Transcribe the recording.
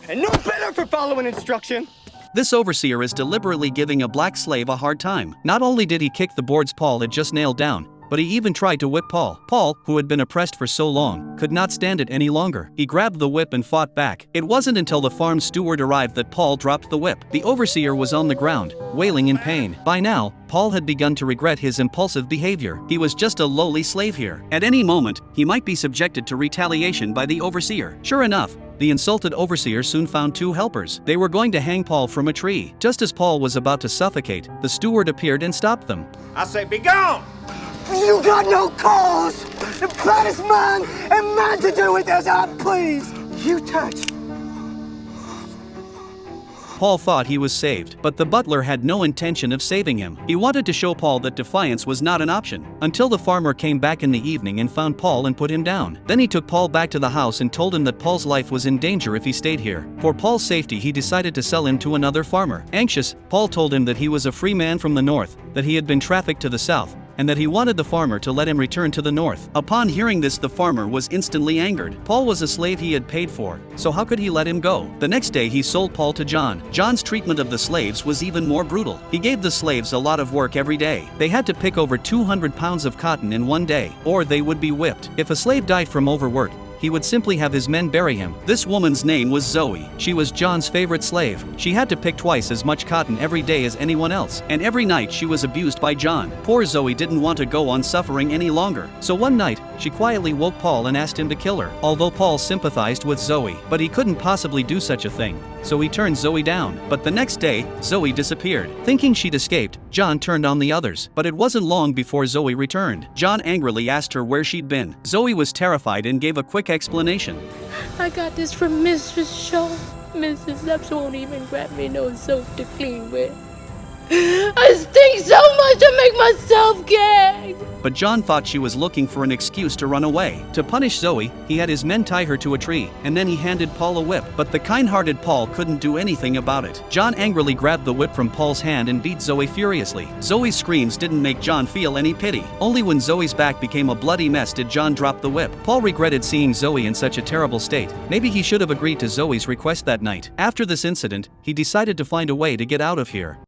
and no better for following instruction. This overseer is deliberately giving a black slave a hard time. Not only did he kick the boards Paul had just nailed down, but he even tried to whip Paul. Paul, who had been oppressed for so long, could not stand it any longer. He grabbed the whip and fought back. It wasn't until the farm steward arrived that Paul dropped the whip. The overseer was on the ground, wailing in pain. By now, Paul had begun to regret his impulsive behavior. He was just a lowly slave here. At any moment, he might be subjected to retaliation by the overseer. Sure enough, the insulted overseer soon found two helpers. They were going to hang Paul from a tree. Just as Paul was about to suffocate, the steward appeared and stopped them. I say, be gone! You got no cause. The plan is man, and man to do with as I please. You touch. Paul thought he was saved, but the butler had no intention of saving him. He wanted to show Paul that defiance was not an option, until the farmer came back in the evening and found Paul and put him down. Then he took Paul back to the house and told him that Paul's life was in danger if he stayed here. For Paul's safety, he decided to sell him to another farmer. Anxious, Paul told him that he was a free man from the north, that he had been trafficked to the south, and that he wanted the farmer to let him return to the north. Upon hearing this, the farmer was instantly angered. Paul was a slave he had paid for, so how could he let him go? The next day he sold Paul to John. John's treatment of the slaves was even more brutal. He gave the slaves a lot of work every day. They had to pick over 200 pounds of cotton in one day, or they would be whipped. If a slave died from overwork, he would simply have his men bury him. This woman's name was Zoe. She was John's favorite slave. She had to pick twice as much cotton every day as anyone else, and every night she was abused by John. Poor Zoe didn't want to go on suffering any longer. So one night, she quietly woke Paul and asked him to kill her. Although Paul sympathized with Zoe, but he couldn't possibly do such a thing, so he turned Zoe down. But the next day, Zoe disappeared. Thinking she'd escaped, John turned on the others. But it wasn't long before Zoe returned. John angrily asked her where she'd been. Zoe was terrified and gave a quick explanation. I got this from Mistress Shaw. Mrs. Stubbs won't even grab me no soap to clean with. I stink so much I make myself gag. But John thought she was looking for an excuse to run away. To punish Zoe, he had his men tie her to a tree, and then he handed Paul a whip. But the kind-hearted Paul couldn't do anything about it. John angrily grabbed the whip from Paul's hand and beat Zoe furiously. Zoe's screams didn't make John feel any pity. Only when Zoe's back became a bloody mess did John drop the whip. Paul regretted seeing Zoe in such a terrible state. Maybe he should have agreed to Zoe's request that night. After this incident, he decided to find a way to get out of here.